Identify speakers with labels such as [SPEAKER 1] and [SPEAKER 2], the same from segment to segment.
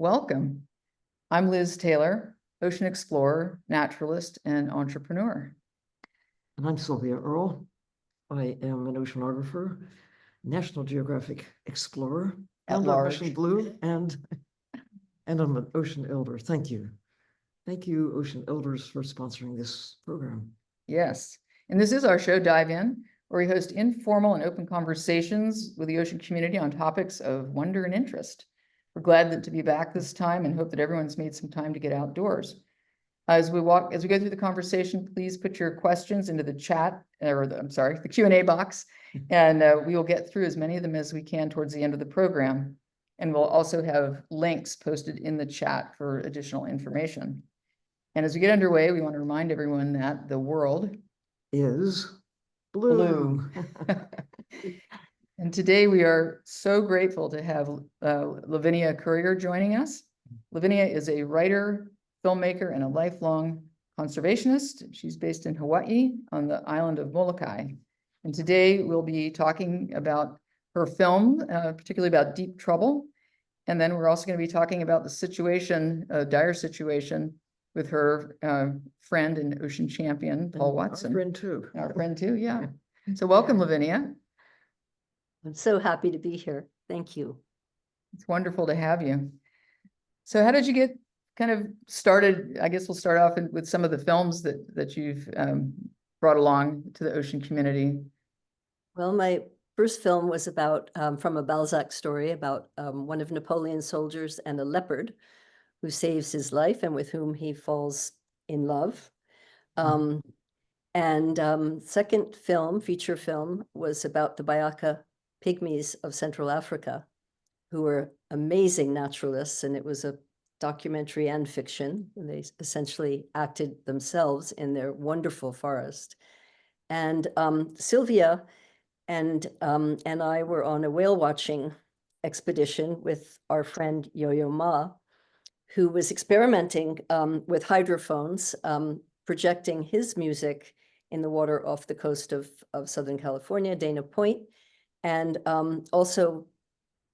[SPEAKER 1] Welcome. I'm Liz Taylor, ocean explorer, naturalist, and entrepreneur.
[SPEAKER 2] And I'm Sylvia Earle. I am an oceanographer, National Geographic explorer,
[SPEAKER 1] At
[SPEAKER 2] and
[SPEAKER 1] large.
[SPEAKER 2] Ocean Blue, and I'm an ocean elder. Thank you. Thank you, Ocean Elders, for sponsoring this program.
[SPEAKER 1] Yes, and this is our show, Dive In, where we host informal and open conversations with the ocean community on topics of wonder and interest. We're glad to be back this time and hope that everyone's made some time to get outdoors. As we go through the conversation, please put your questions into the chat, the Q&A box, and we will get through as many of them as we can towards the end of the program. And we'll also have links posted in the chat for additional information. And as we get underway, we want to remind everyone that the world
[SPEAKER 2] is blue.
[SPEAKER 1] And today we are so grateful to have Lavinia Currier joining us. Lavinia is a writer, filmmaker, and a lifelong conservationist. She's based in Hawaii on the island of Molokai. And today we'll be talking about her film, particularly about Deep Trouble. And then we're also going to be talking about the situation, dire situation, with her friend and ocean champion, Paul Watson.
[SPEAKER 2] Our friend too.
[SPEAKER 1] Our friend too, yeah. So welcome, Lavinia.
[SPEAKER 3] I'm so happy to be here. Thank you.
[SPEAKER 1] It's wonderful to have you. So how did you get kind of started? I guess we'll start off with some of the films that you've brought along to the ocean community.
[SPEAKER 3] Well, my first film was about, from a Balzac story about one of Napoleon's soldiers and a leopard who saves his life and with whom he falls in love. Second film, feature film, was about the Bayaka pygmies of Central Africa, who were amazing naturalists, and it was a documentary and fiction. And they essentially acted themselves in their wonderful forest. And Sylvia and I were on a whale watching expedition with our friend Yo-Yo Ma, who was experimenting with hydrophones, projecting his music in the water off the coast of Southern California, Dana Point, and also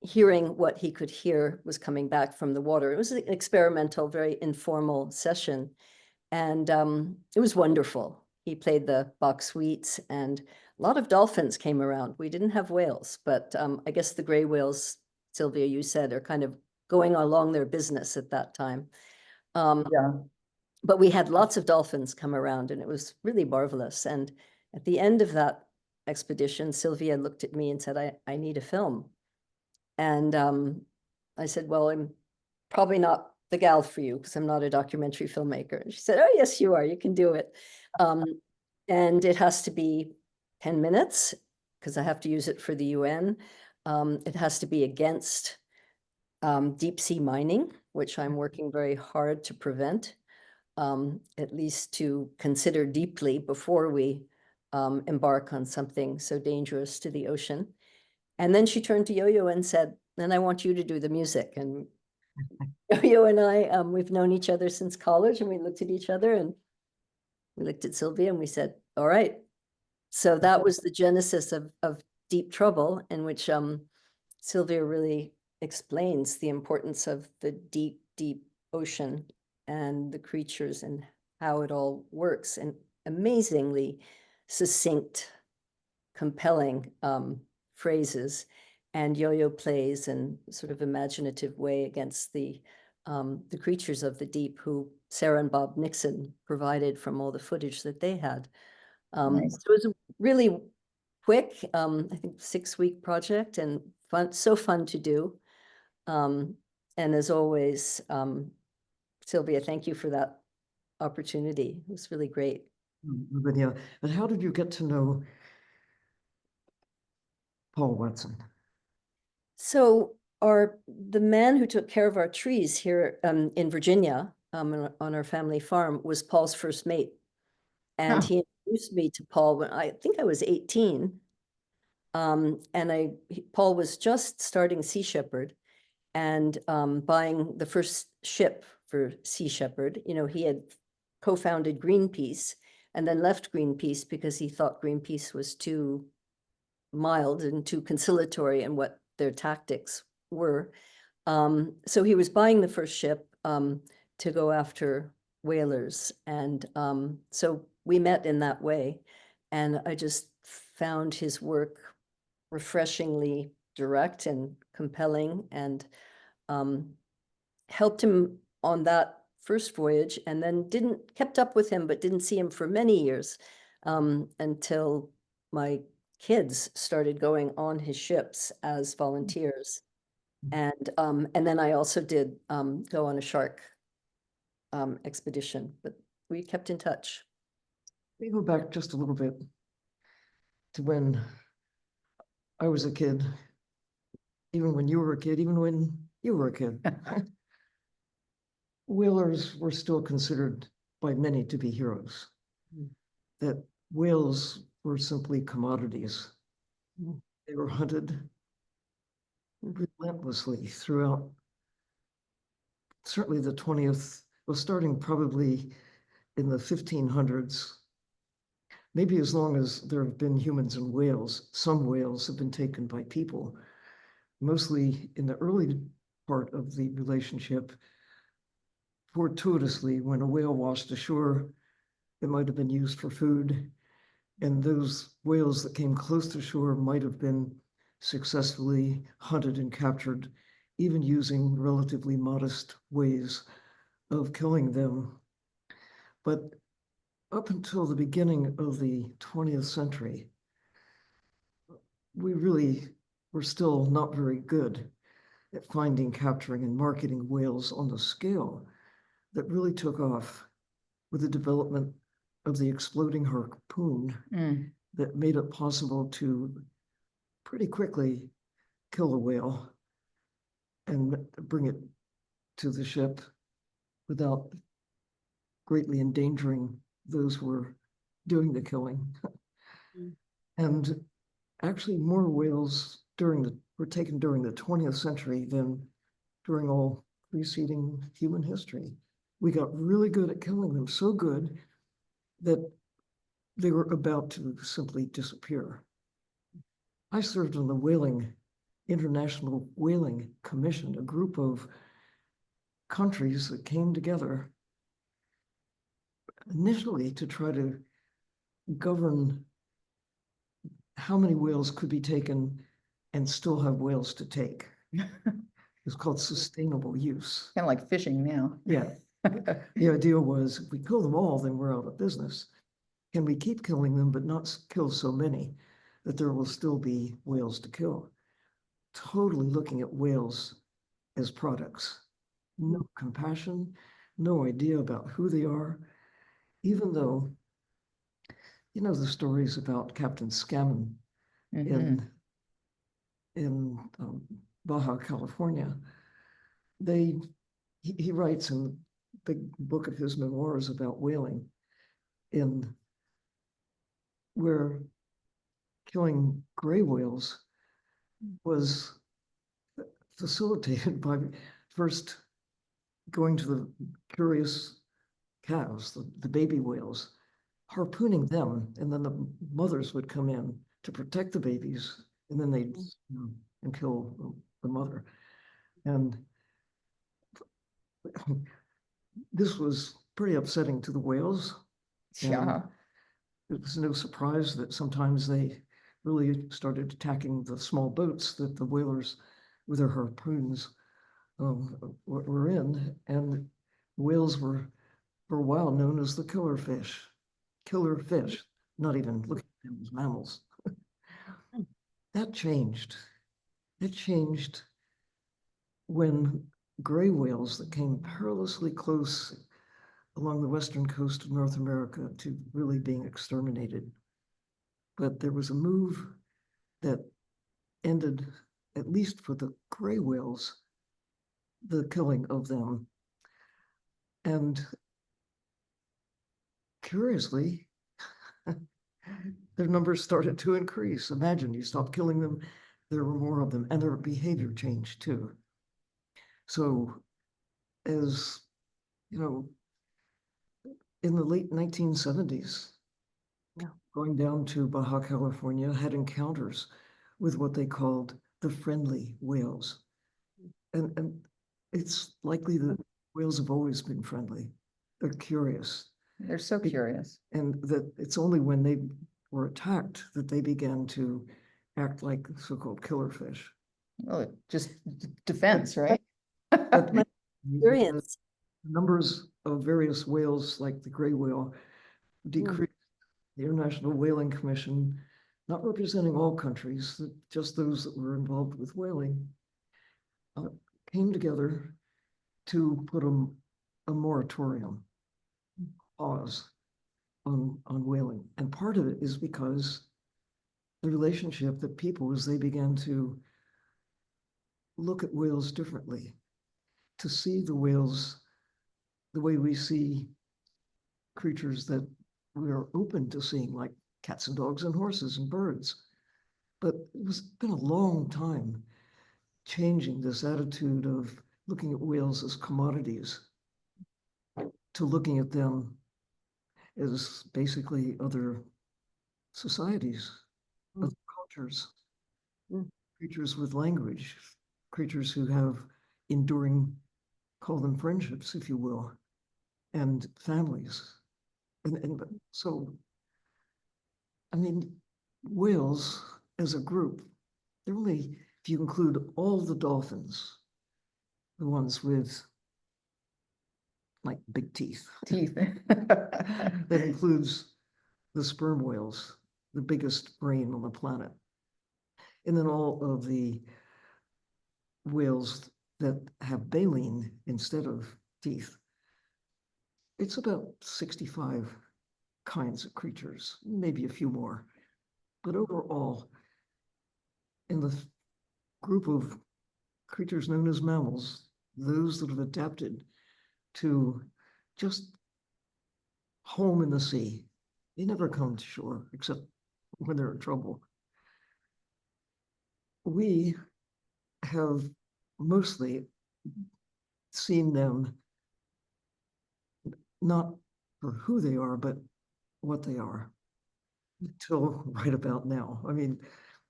[SPEAKER 3] hearing what he could hear was coming back from the water. It was an experimental, very informal session, and it was wonderful. He played the box sweets, and a lot of dolphins came around. We didn't have whales, but I guess the gray whales, Sylvia, you said, are kind of going along their business at that time.
[SPEAKER 1] Yeah.
[SPEAKER 3] But we had lots of dolphins come around, and it was really marvelous. And at the end of that expedition, Sylvia looked at me and said, I need a film. And I said, well, I'm probably not the gal for you because I'm not a documentary filmmaker. And she said, oh, yes, you are. You can do it. And it has to be 10 minutes because I have to use it for the UN. It has to be against deep sea mining, which I'm working very hard to prevent, at least to consider deeply before we embark on something so dangerous to the ocean. And then she turned to Yo-Yo and said, and I want you to do the music. And Yo-Yo and I, we've known each other since college, and we looked at each other and we looked at Sylvia and we said, all right. So that was the genesis of Deep Trouble, in which Sylvia really explains the importance of the deep, deep ocean and the creatures and how it all works, and amazingly succinct, compelling phrases. And Yo-Yo plays in sort of imaginative way against the creatures of the deep, who Sarah and Bob Nixon provided from all the footage that they had.
[SPEAKER 1] Nice.
[SPEAKER 3] So it was a really quick, I think 6-week project, and fun, so fun to do. And as always, Sylvia, thank you for that opportunity. It was really great.
[SPEAKER 2] Lavinia, and how did you get to know Paul Watson?
[SPEAKER 3] So the man who took care of our trees here in Virginia, on our family farm, was Paul's first mate. And he introduced me to Paul when I think I was 18. And Paul was just starting Sea Shepherd and buying the first ship for Sea Shepherd. You know, he had co-founded Greenpeace and then left Greenpeace because he thought Greenpeace was too mild and too conciliatory in what their tactics were. So he was buying the first ship to go after whalers. And so we met in that way. And I just found his work refreshingly direct and compelling, and helped him on that first voyage, and then kept up with him, but didn't see him for many years until my kids started going on his ships as volunteers. And then I also did go on a shark expedition, but we kept in touch.
[SPEAKER 2] Let me go back just a little bit to when I was a kid, even when you were a kid, even when you were a kid. Whalers were still considered by many to be heroes.
[SPEAKER 3] Mm.
[SPEAKER 2] That whales were simply commodities.
[SPEAKER 3] Mm.
[SPEAKER 2] They were hunted relentlessly throughout certainly the 20th, well, starting probably in the 1500s, maybe as long as there have been humans and whales. Some whales have been taken by people, mostly in the early part of the relationship. Fortuitously, when a whale washed ashore, it might have been used for food, and those whales that came close to shore might have been successfully hunted and captured, even using relatively modest ways of killing them. But up until the beginning of the 20th century, we really were still not very good at finding, capturing, and marketing whales on the scale that really took off with the development of the exploding harpoon that made it possible to pretty quickly kill a whale and bring it to the ship without greatly endangering those who were doing the killing.
[SPEAKER 3] Mm.
[SPEAKER 2] And actually more whales were taken during the 20th century than during all preceding human history. We got really good at killing them, so good that they were about to simply disappear. I served on the International Whaling Commission, a group of countries that came together initially to try to govern how many whales could be taken and still have whales to take. It's called sustainable use.
[SPEAKER 1] Kind of like fishing now.
[SPEAKER 2] Yeah. The idea was if we kill them all, then we're out of business. Can we keep killing them, but not kill so many that there will still be whales to kill? Totally looking at whales as products. No compassion, no idea about who they are, even though, you know, the stories about Captain Scammon in Baja California. He writes in the big book of his memoirs about whaling, in where killing gray whales was facilitated by first going to the curious calves, the baby whales, harpooning them, and then the mothers would come in to protect the babies, and then they'd and kill the mother. And this was pretty upsetting to the whales.
[SPEAKER 1] Yeah.
[SPEAKER 2] It was no surprise that sometimes they really started attacking the small boats that the whalers with their harpoons were in. And whales were for a while known as the killer fish, not even looking at them as mammals. That changed. It changed when gray whales that came perilously close along the western coast of North America to really being exterminated. But there was a move that ended, at least for the gray whales, the killing of them. And curiously, their numbers started to increase. Imagine you stop killing them, there were more of them, and their behavior changed too. So as you know, in the late 1970s, going down to Baja California, had encounters with what they called the friendly whales. And it's likely that whales have always been friendly. They're curious.
[SPEAKER 1] They're so
[SPEAKER 2] Be-
[SPEAKER 1] curious.
[SPEAKER 2] And that it's only when they were attacked that they began to act like so-called killer fish.
[SPEAKER 1] Well, just defense, right?
[SPEAKER 2] But
[SPEAKER 3] My
[SPEAKER 2] the
[SPEAKER 3] experience.
[SPEAKER 2] numbers of various whales, like the gray whale, decreased. The International Whaling Commission, not representing all countries, just those that were involved with whaling, came together to put a moratorium, pause on whaling. And part of it is because the relationship that people, as they began to look at whales differently, to see the whales the way we see creatures that we are open to seeing, like cats and dogs and horses and birds. But it's been a long time changing this attitude of looking at whales as commodities to looking at them as basically other societies, other cultures,
[SPEAKER 3] Mm.
[SPEAKER 2] creatures with language, creatures who have enduring, call them friendships, if you will, and families. And so, I mean, whales as a group, they're only, if you include all the dolphins, the ones with like big teeth,
[SPEAKER 1] Teeth.
[SPEAKER 2] that includes the sperm whales, the biggest brain on the planet. And then all of the whales that have baleen instead of teeth. It's about 65 kinds of creatures, maybe a few more. But overall, in the group of creatures known as mammals, those that have adapted to just home in the sea, they never come to shore except when they're in trouble. We have mostly seen them not for who they are, but what they are until right about now. I mean,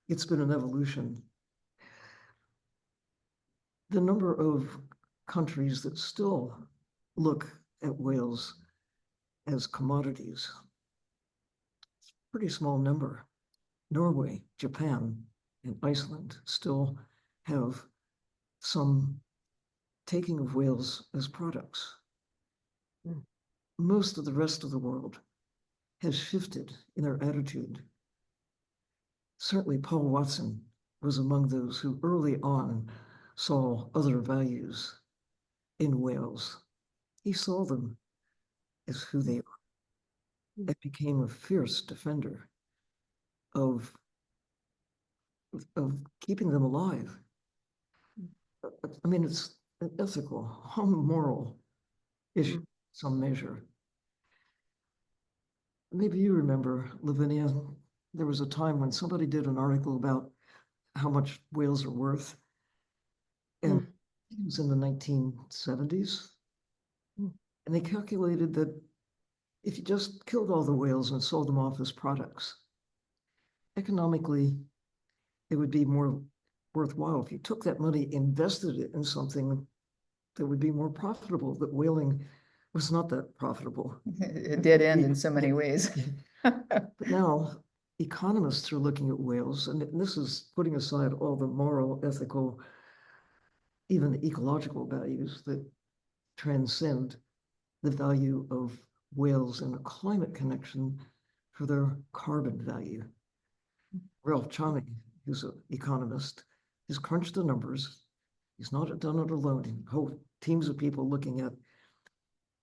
[SPEAKER 2] it's been an evolution. The number of countries that still look at whales as commodities, it's a pretty small number. Norway, Japan, and Iceland still have some taking of whales as products.
[SPEAKER 3] Mm.
[SPEAKER 2] Most of the rest of the world has shifted in their attitude. Certainly, Paul Watson was among those who early on saw other values in whales. He saw them as who they are and became a fierce defender of keeping them alive. I mean, it's an ethical, moral issue, some measure. Maybe you remember, Lavinia, there was a time when somebody did an article about how much whales are worth. And it was in the 1970s.
[SPEAKER 3] Mm.
[SPEAKER 2] And they calculated that if you just killed all the whales and sold them off as products, economically, it would be more worthwhile if you took that money, invested it in something that would be more profitable. That whaling was not that profitable.
[SPEAKER 1] It did end in so many ways.
[SPEAKER 2] But now economists are looking at whales, and this is putting aside all the moral, ethical, even the ecological values that transcend the value of whales in a climate connection for their carbon value. Ralph Chami, who's an economist, has crunched the numbers. He's not done it alone. Whole teams of people looking at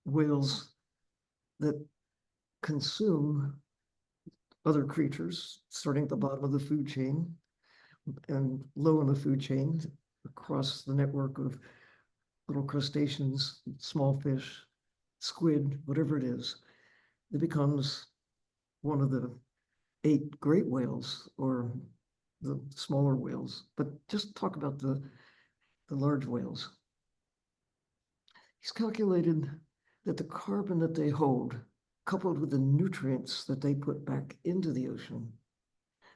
[SPEAKER 2] whales that consume other creatures, starting at the bottom of the food chain and low in the food chain across the network of little crustaceans, small fish, squid, whatever it is. It becomes one of the 8 great whales or the smaller whales. But just talk about the large whales. He's calculated that the carbon that they hold, coupled with the nutrients that they put back into the ocean,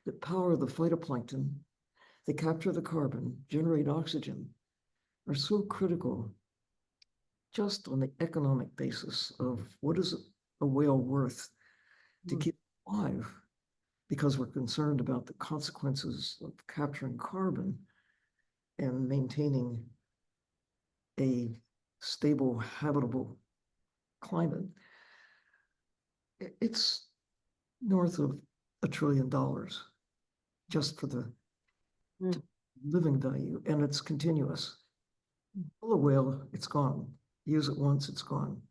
[SPEAKER 2] that power the phytoplankton, they capture the carbon, generate oxygen, are so critical just on the economic basis of what is a whale worth to keep alive, because we're concerned about the consequences of capturing carbon and maintaining a stable, habitable climate. It's north of $1 trillion just for the living value, and it's continuous. Kill a whale, it's gone. Use it once, it's gone.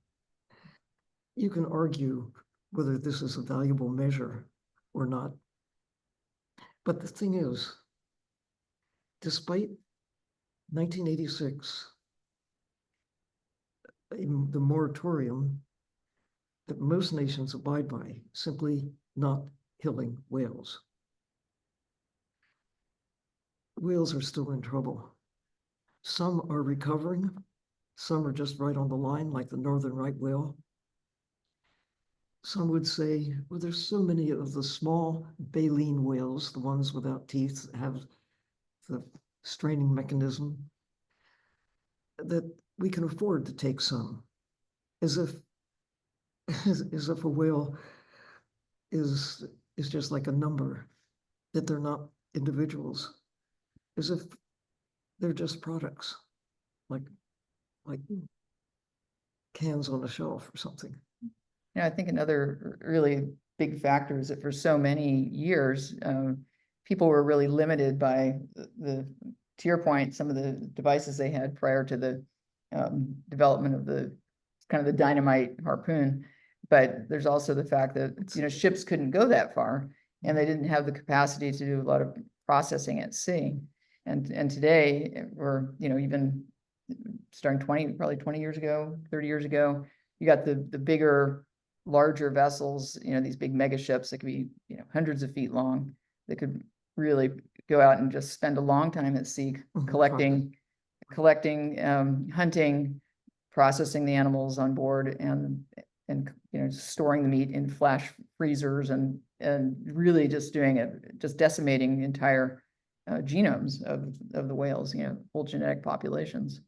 [SPEAKER 2] You can argue whether this is a valuable measure or not. But the thing is, despite 1986, the moratorium that most nations abide by, simply not killing whales. Whales are still in trouble. Some are recovering. Some are just right on the line, like the northern right whale. Some would say, well, there's so many of the small baleen whales, the ones without teeth, have the straining mechanism, that we can afford to take some, as if a whale is just like a number, that they're not individuals, as if they're just products, like cans on a shelf or something.
[SPEAKER 1] Yeah, I think another really big factor is that for so many years, people were really limited by to your point, some of the devices they had prior to the development of the kind of the dynamite harpoon. But there's also the fact that, you know, ships couldn't go that far, and they didn't have the capacity to do a lot of processing at sea. And today, or, you know, even starting probably 20 years ago, 30 years ago, you got the bigger, larger vessels, you know, these big mega ships that could be, you know, hundreds of feet long, that could really go out and just spend a long time at sea collecting, hunting, processing the animals on board, and you know, storing the meat in flash freezers, and really just doing it, just decimating entire genomes of the whales, you know, whole genetic populations.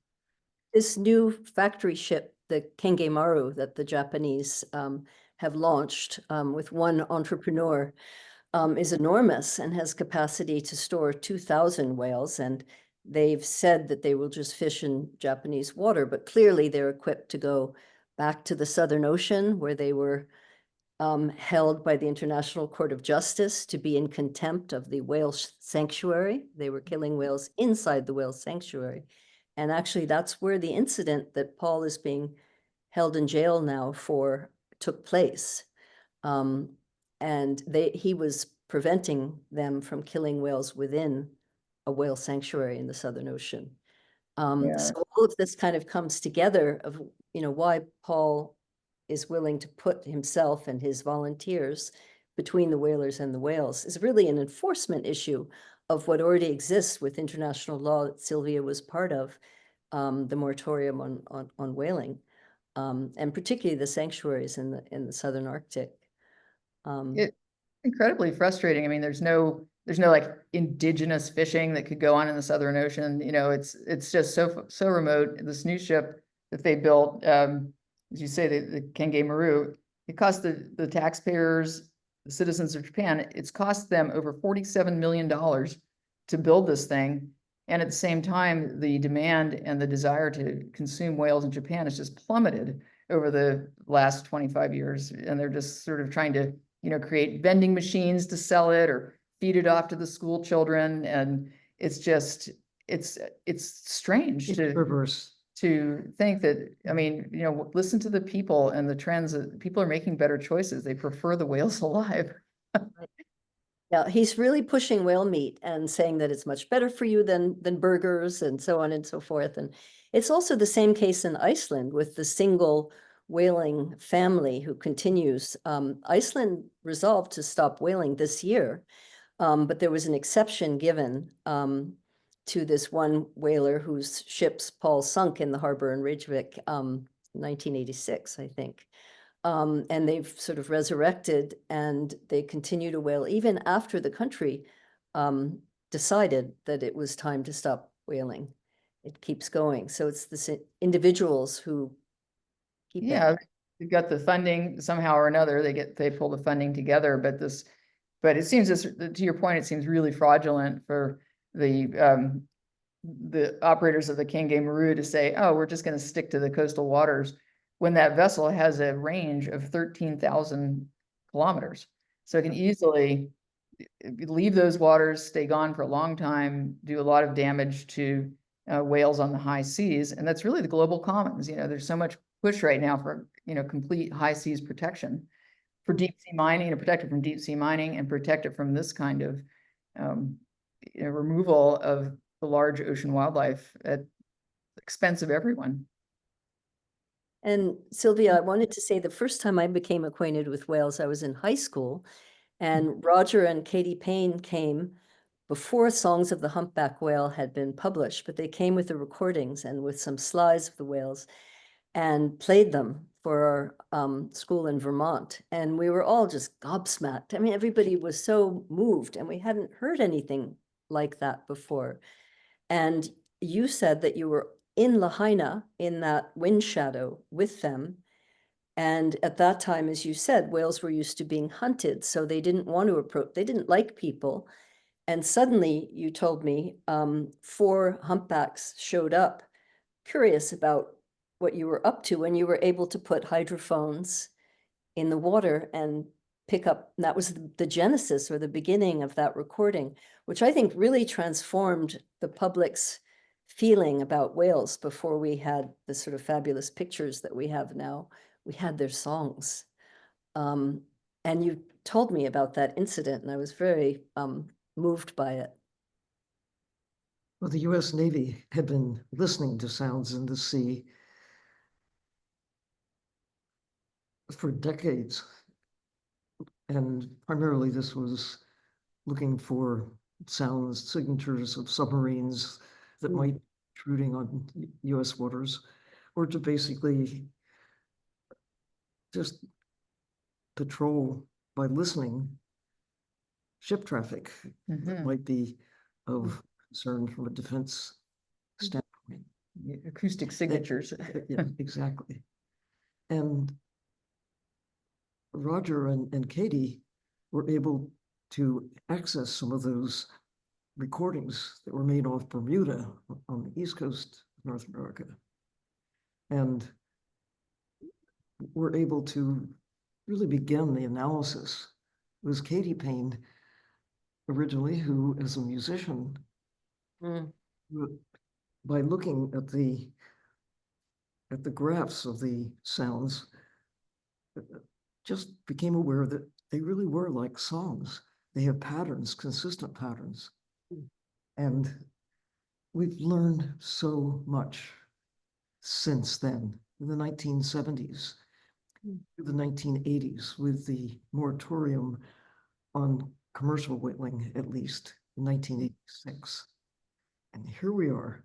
[SPEAKER 3] This new factory ship, the Kenge Maru, that the Japanese have launched with one entrepreneur, is enormous and has capacity to store 2,000 whales. And they've said that they will just fish in Japanese water, but clearly they're equipped to go back to the Southern Ocean, where they were held by the International Court of Justice to be in contempt of the whale sanctuary. They were killing whales inside the whale sanctuary. And actually, that's where the incident that Paul is being held in jail now for took place. And he was preventing them from killing whales within a whale sanctuary in the Southern Ocean. So all of this kind of comes together of, you know, why Paul is willing to put himself and his volunteers between the whalers and the whales is really an enforcement issue of what already exists with international law that Sylvia was part of, the moratorium on whaling, and particularly the sanctuaries in the Southern Arctic.
[SPEAKER 1] It's incredibly frustrating. I mean, there's no like indigenous fishing that could go on in the Southern Ocean. You know, it's just so remote. This new ship that they built, as you say, the Kenge Maru, it cost the taxpayers, the citizens of Japan, it's cost them over $47 million to build this thing. And at the same time, the demand and the desire to consume whales in Japan has just plummeted over the last 25 years. And they're just sort of trying to, you know, create vending machines to sell it or feed it off to the school children. And it's just, it's strange to think that, I mean, you know, listen to the people and the trends that people are making better choices. They prefer the whales alive.
[SPEAKER 3] Yeah, he's really pushing whale meat and saying that it's much better for you than burgers and so on and so forth. And it's also the same case in Iceland with the single whaling family who continues. Iceland resolved to stop whaling this year, but there was an exception given to this one whaler whose ships Paul sunk in the harbor in Reykjavik, 1986, I think. And they've sort of resurrected, and they continue to whale even after the country decided that it was time to stop whaling. it keeps going. So it's the individuals who keep it.
[SPEAKER 1] Yeah, you've got the funding somehow or another, they pull the funding together, but it seems, to your point, it seems really fraudulent for the operators of the Kangaroo to say, oh, we're just gonna stick to the coastal waters, when that vessel has a range of 13,000 kilometers. So it can easily leave those waters, stay gone for a long time, do a lot of damage to whales on the high seas. And that's really the global commons. There's so much push right now for, complete high seas protection for deep sea mining, to protect it from deep sea mining and protect it from this kind of removal of the large ocean wildlife at the expense of everyone.
[SPEAKER 3] And Sylvia, I wanted to say the first time I became acquainted with whales, I was in high school, and Roger and Katie Payne came before Songs of the Humpback Whale had been published, but they came with the recordings and with some slides of the whales and played them for our school in Vermont. And we were all just gobsmacked. I mean, everybody was so moved, and we hadn't heard anything like that before. And you said that you were in Lahaina in that wind shadow with them. And at that time, as you said, whales were used to being hunted, so they didn't want to approach, they didn't like people. And suddenly, you told me, 4 humpbacks showed up, curious about what you were up to, and you were able to put hydrophones in the water and pick up. And that was the genesis or the beginning of that recording, which I think really transformed the public's feeling about whales. Before we had the sort of fabulous pictures that we have now, we had their songs. And you told me about that incident, and I was very moved by it.
[SPEAKER 2] Well, the US Navy had been listening to sounds in the sea for decades. And primarily this was looking for sounds, signatures of submarines that might be intruding on US waters, or to basically just patrol by listening ship traffic that might be of concern from a defense standpoint.
[SPEAKER 1] Acoustic signatures.
[SPEAKER 2] Yeah, exactly. And Roger and Katie were able to access some of those recordings that were made off Bermuda on the east coast of North America. And were able to really begin the analysis. It was Katie Payne originally, who is a musician, by looking at the graphs of the sounds, just became aware that they really were like songs. They have patterns, consistent patterns. And we've learned so much since then, in the 1970s, the 1980s, with the moratorium on commercial whaling, at least in 1986. And here we are,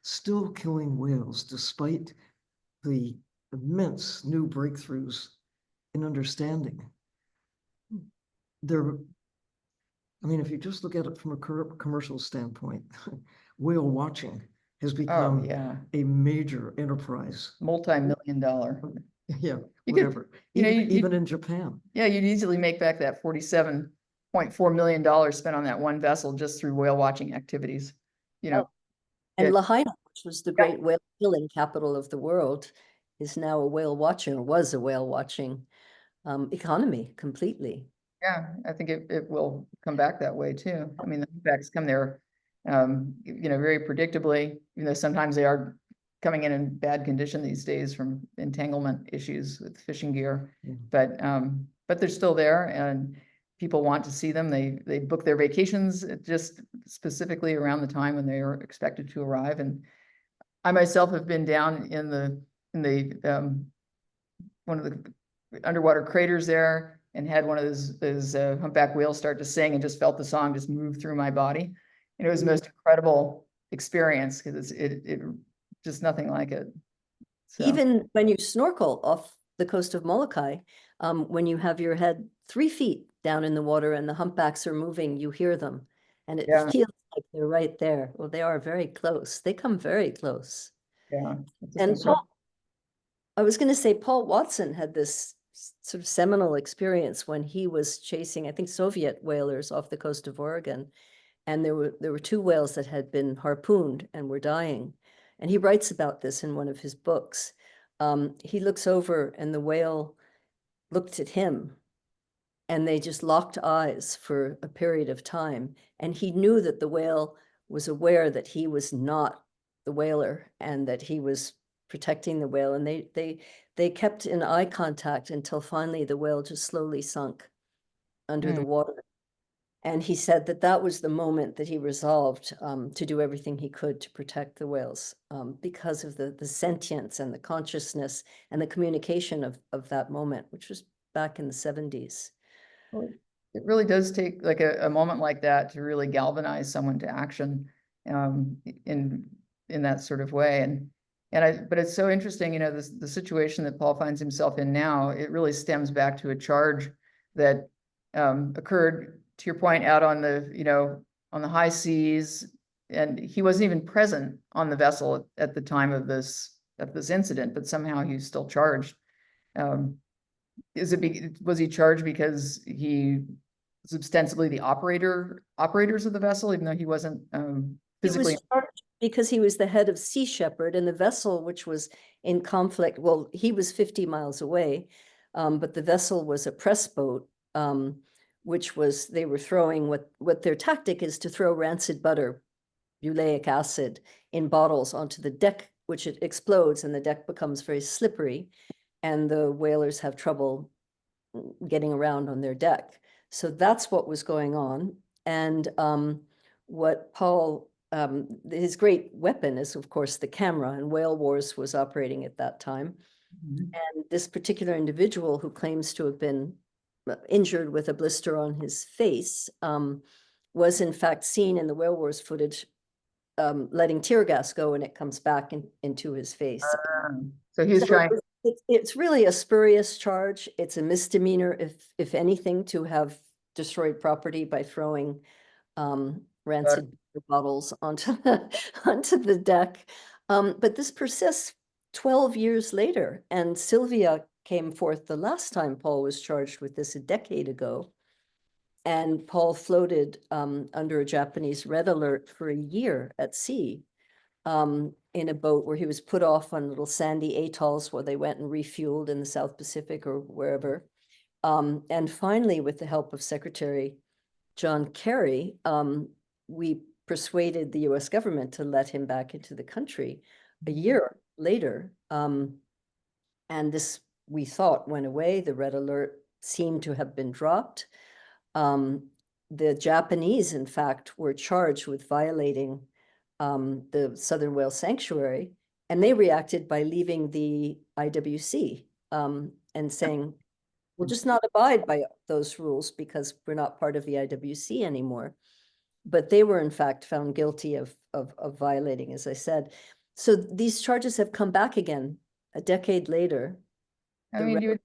[SPEAKER 2] still killing whales despite the immense new breakthroughs in understanding. I mean, if you just look at it from a commercial standpoint, whale watching has become a major enterprise.
[SPEAKER 1] Multi-million-dollar.
[SPEAKER 2] Yeah, whatever. Even in Japan.
[SPEAKER 1] Yeah, you'd easily make back that $47.4 million spent on that one vessel just through whale watching activities.
[SPEAKER 3] And Lahaina, which was the great whale killing capital of the world, is now a whale watching, or was a whale watching economy completely.
[SPEAKER 1] Yeah, I think it will come back that way too. I mean, the humpbacks come there, very predictably, even though sometimes they are coming in bad condition these days from entanglement issues with fishing gear. But they're still there, and people want to see them. They book their vacations just specifically around the time when they are expected to arrive. And I myself have been down in the one of the underwater craters there, and had one of those humpback whales start to sing, and just felt the song just move through my body. And it was the most incredible experience, because it just nothing like it. So.
[SPEAKER 3] Even when you snorkel off the coast of Molokai, when you have your head 3 feet down in the water and the humpbacks are moving, you hear them, and it feels like they're right there. Well, they are very close. They come very close.
[SPEAKER 1] Yeah. It's a
[SPEAKER 3] And
[SPEAKER 1] concern.
[SPEAKER 3] I was going to say, Paul Watson had this sort of seminal experience when he was chasing, I think, Soviet whalers off the coast of Oregon. And there were two whales that had been harpooned and were dying. And he writes about this in one of his books. He looks over and the whale looked at him, and they just locked eyes for a period of time. And he knew that the whale was aware that he was not the whaler and that he was protecting the whale. And they kept in eye contact until finally the whale just slowly sunk under the water. And he said that that was the moment that he resolved to do everything he could to protect the whales because of the sentience and the consciousness and the communication of that moment, which was back in the 70s.
[SPEAKER 1] Well, it really does take like a moment like that to really galvanize someone to action in that sort of way. But it's so interesting, you know, the situation that Paul finds himself in now, it really stems back to a charge that occurred, to your point, out on the, you know, on the high seas, and he wasn't even present on the vessel at the time of this incident, but somehow he's still charged. Was he charged because he was ostensibly the operators of the vessel, even though he wasn't physically?
[SPEAKER 3] He was charged because he was the head of Sea Shepherd, and the vessel, which was in conflict, well, he was 50 miles away, but the vessel was a press boat, which was, they were throwing what their tactic is to throw rancid butter, butyric acid, in bottles onto the deck, which it explodes and the deck becomes very slippery, and the whalers have trouble getting around on their deck. So that's what was going on. And what Paul, his great weapon is, of course, the camera, and Whale Wars was operating at that time. And this particular individual, who claims to have been injured with a blister on his face, was in fact seen in the Whale Wars footage letting tear gas go, and it comes back into his face.
[SPEAKER 1] So he's trying.
[SPEAKER 3] It's really a spurious charge. It's a misdemeanor, if anything, to have destroyed property by throwing rancid bottles onto the deck. But this persists 12 years later, and Sylvia came forth the last time Paul was charged with this a decade ago. And Paul floated under a Japanese red alert for a year at sea in a boat where he was put off on little sandy atolls where they went and refueled in the South Pacific or wherever. And finally, with the help of Secretary John Kerry, we persuaded the US government to let him back into the country a year later. And this, we thought, went away. The red alert seemed to have been dropped. The Japanese, in fact, were charged with violating the Southern Whale Sanctuary, and they reacted by leaving the IWC and saying, we'll just not abide by those rules because we're not part of the IWC anymore. But they were, in fact, found guilty of violating, as I said. So these charges have come back again a decade later.
[SPEAKER 1] I mean,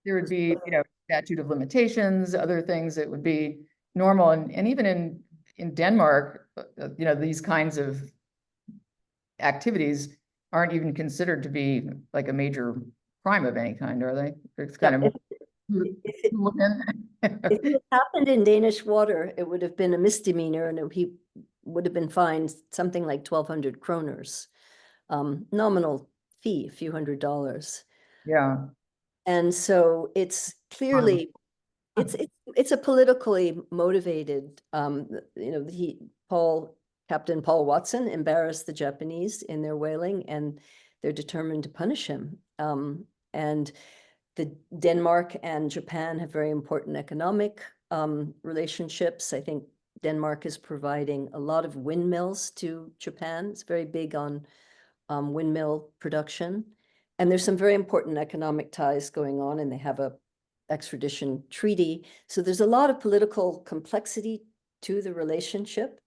[SPEAKER 1] there would be, you know, statute of limitations, other things that would be normal, and even in Denmark, you know, these kinds of activities aren't even considered to be like a major crime of any kind, are they? It's kind of
[SPEAKER 3] if it happened in Danish water, it would have been a misdemeanor, and he would have been fined something like 1,200 kroners, nominal fee, a few $100s.
[SPEAKER 1] Yeah.
[SPEAKER 3] And so it's clearly, it's a politically motivated, you know, Captain Paul Watson embarrassed the Japanese in their whaling, and they're determined to punish him. And the Denmark and Japan have very important economic relationships. I think Denmark is providing a lot of windmills to Japan. It's very big on windmill production. And there's some very important economic ties going on, and they have a extradition treaty. So there's a lot of political complexity to the relationship.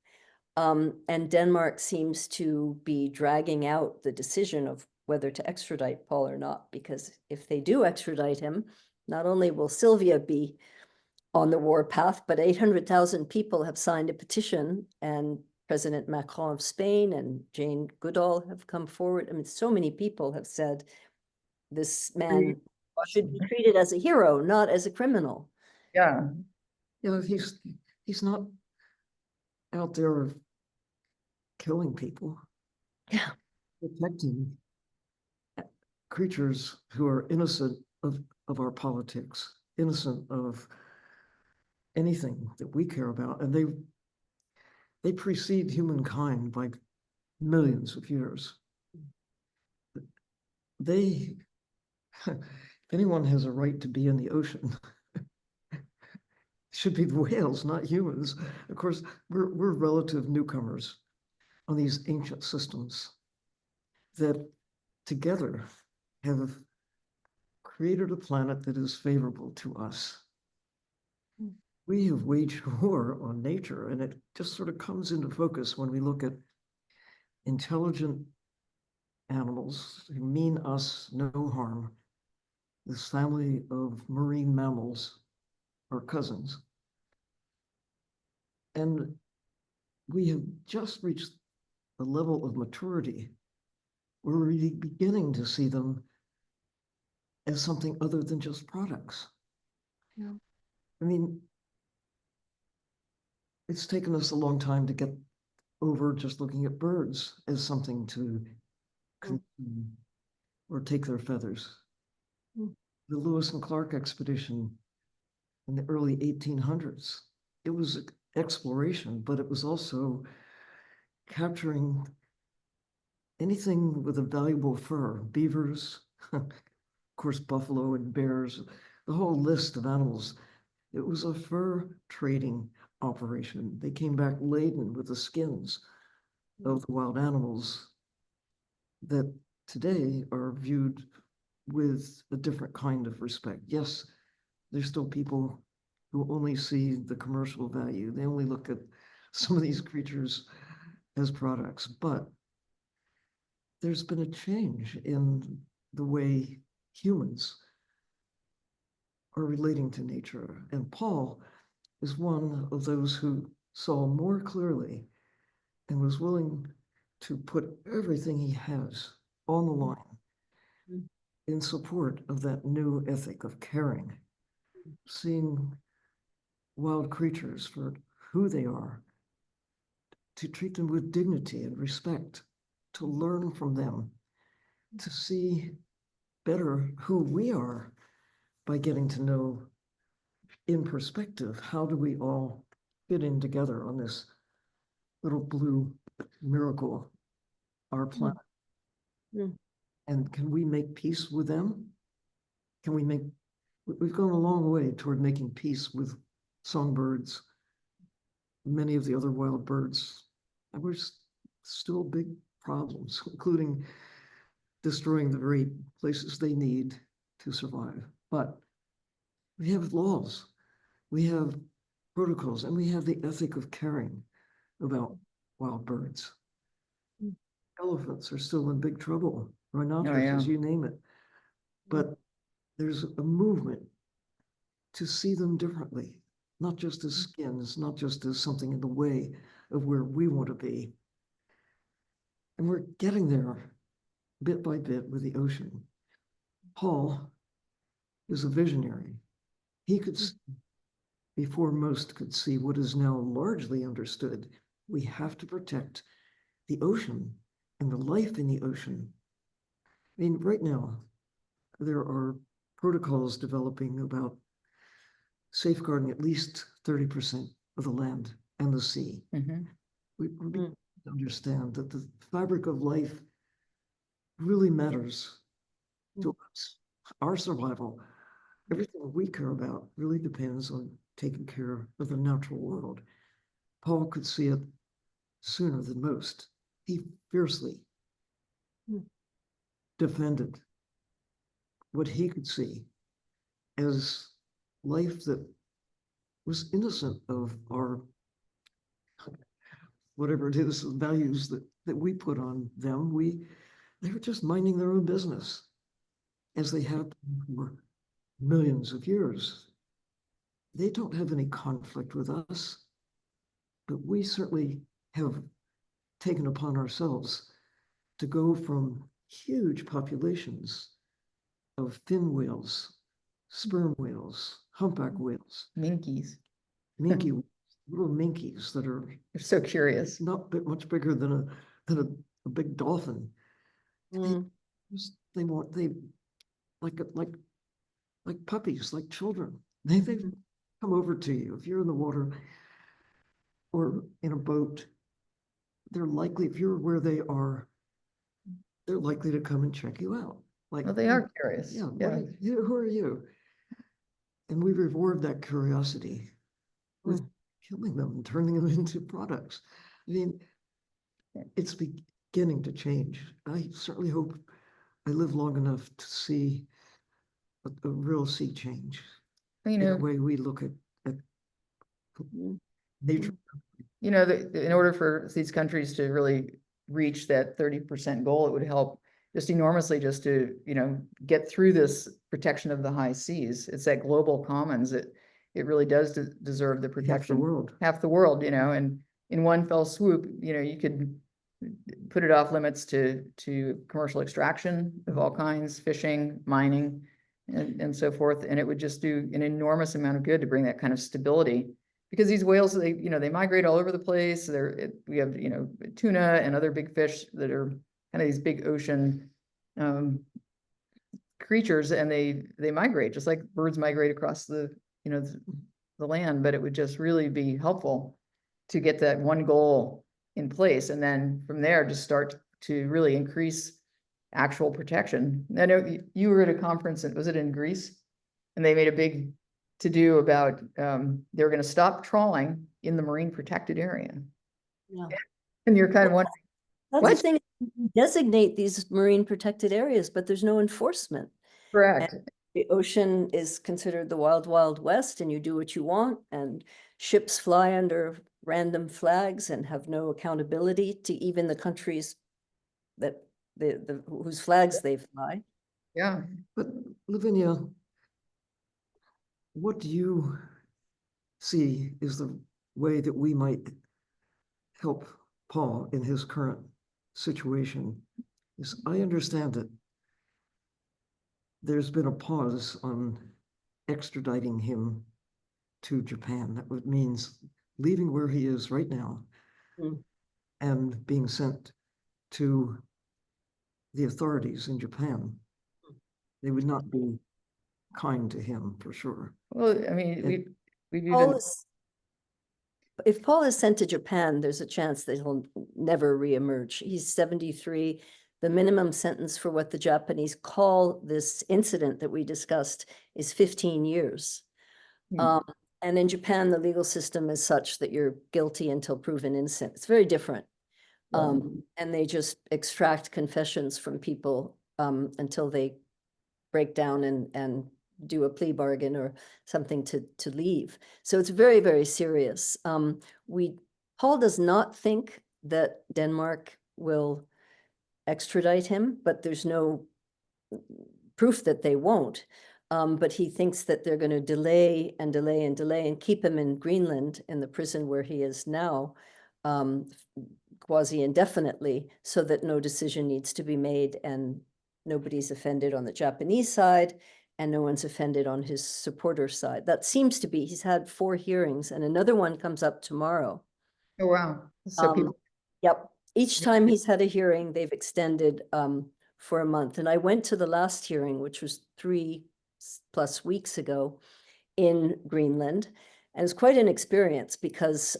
[SPEAKER 3] And Denmark seems to be dragging out the decision of whether to extradite Paul or not, because if they do extradite him, not only will Sylvia be on the war path, but 800,000 people have signed a petition and President Macron of Spain and Jane Goodall have come forward. I mean, so many people have said this man should be treated as a hero, not as a criminal.
[SPEAKER 1] Yeah,
[SPEAKER 2] You know, he's not out there killing people.
[SPEAKER 3] Yeah.
[SPEAKER 2] Protecting creatures who are innocent of our politics, innocent of anything that we care about. And they precede humankind by millions of years. They, if anyone has a right to be in the ocean, should be the whales, not humans. Of course, we're relative newcomers on these ancient systems that together have created a planet that is favorable to us. We have waged war on nature, and it just sort of comes into focus when we look at intelligent animals who mean us no harm. This family of marine mammals are cousins. And we have just reached a level of maturity where we're really beginning to see them as something other than just products.
[SPEAKER 3] Yeah.
[SPEAKER 2] I mean, it's taken us a long time to get over just looking at birds as something to consume or take their feathers. The Lewis and Clark expedition in the early 1800s, it was exploration, but it was also capturing anything with a valuable fur, beavers, of course, buffalo and bears, the whole list of animals. It was a fur trading operation. They came back laden with the skins of the wild animals that today are viewed with a different kind of respect. Yes, there's still people who only see the commercial value. They only look at some of these creatures as products, but there's been a change in the way humans are relating to nature. And Paul is one of those who saw more clearly and was willing to put everything he has on the line in support of that new ethic of caring, seeing wild creatures for who they are, to treat them with dignity and respect, to learn from them, to see better who we are by getting to know in perspective, how do we all fit in together on this little blue miracle, our planet?
[SPEAKER 3] Mm.
[SPEAKER 2] And can we make peace with them? Can we make, we've gone a long way toward making peace with songbirds, many of the other wild birds. And we're still big problems, including destroying the very places they need to survive. But we have laws, we have protocols, and we have the ethic of caring about wild birds. Elephants are still in big trouble, rhinoceroses, you name it. But there's a movement to see them differently, not just as skins, not just as something in the way of where we want to be. And we're getting there bit by bit with the ocean. Paul is a visionary. He could see, before most could see, what is now largely understood. We have to protect the ocean and the life in the ocean. I mean, right now, there are protocols developing about safeguarding at least 30% of the land and the sea. We understand that the fabric of life really matters to us. Our survival, everything we care about really depends on taking care of the natural world. Paul could see it sooner than most. He fiercely defended what he could see as life that was innocent of our, whatever it is, values that we put on them. They were just minding their own business, as they have for millions of years. They don't have any conflict with us, but we certainly have taken upon ourselves to go from huge populations of fin whales, sperm whales, humpback whales,
[SPEAKER 1] Minkies.
[SPEAKER 2] minky, little minkies that are
[SPEAKER 1] They're so curious.
[SPEAKER 2] not much bigger than a big dolphin.
[SPEAKER 3] Mm.
[SPEAKER 2] They want like puppies, like children. They come over to you if you're in the water or in a boat. They're likely, if you're where they are, they're likely to come and check you out. Like,
[SPEAKER 1] Well, they are curious.
[SPEAKER 2] yeah,
[SPEAKER 1] Yeah.
[SPEAKER 2] who are you? And we reward that curiosity with killing them and turning them into products. I mean, it's beginning to change. I certainly hope I live long enough to see a real sea change
[SPEAKER 1] You
[SPEAKER 2] in the
[SPEAKER 1] know,
[SPEAKER 2] way we look at nature.
[SPEAKER 1] in order for these countries to really reach that 30% goal, it would help just enormously just to, get through this protection of the high seas. It's that global commons. It really does deserve the protection.
[SPEAKER 2] Half the world.
[SPEAKER 1] Half the world, and in one fell swoop, you could put it off limits to commercial extraction of all kinds, fishing, mining, and so forth. And it would just do an enormous amount of good to bring that kind of stability. Because these whales, they migrate all over the place. We have, tuna and other big fish that are kind of these big ocean creatures, and they migrate just like birds migrate across the land. But it would just really be helpful to get that one goal in place, and then from there just start to really increase actual protection. I know you were at a conference, was it in Greece? And they made a big to-do about they were going to stop trawling in the marine protected area.
[SPEAKER 3] Yeah.
[SPEAKER 1] And you're kind of wondering,
[SPEAKER 3] That's
[SPEAKER 1] what?
[SPEAKER 3] the thing, you designate these marine protected areas, but there's no enforcement.
[SPEAKER 1] Correct.
[SPEAKER 3] And the ocean is considered the wild, wild west, and you do what you want, and ships fly under random flags and have no accountability to even the countries that whose flags they fly.
[SPEAKER 1] Yeah.
[SPEAKER 2] But Lavinia, what do you see is the way that we might help Paul in his current situation? Is I understand that there's been a pause on extraditing him to Japan. That means leaving where he is right now and being sent to the authorities in Japan. They would not be kind to him for sure.
[SPEAKER 1] Well, I mean, we've even.
[SPEAKER 3] If Paul is sent to Japan, there's a chance that he'll never reemerge. He's 73. The minimum sentence for what the Japanese call this incident that we discussed is 15 years. And in Japan, the legal system is such that you're guilty until proven innocent. It's very different. And they just extract confessions from people until they break down and do a plea bargain or something to leave. So it's very, very serious. Paul does not think that Denmark will extradite him, but there's no proof that they won't. But he thinks that they're going to delay and delay and delay and keep him in Greenland in the prison where he is now, quasi indefinitely, so that no decision needs to be made and nobody's offended on the Japanese side and no one's offended on his supporter side. That seems to be, he's had 4 hearings and another one comes up tomorrow.
[SPEAKER 1] Oh, wow. So people.
[SPEAKER 3] Yep. Each time he's had a hearing, they've extended for a month. And I went to the last hearing, which was 3+ weeks ago in Greenland. And it's quite an experience because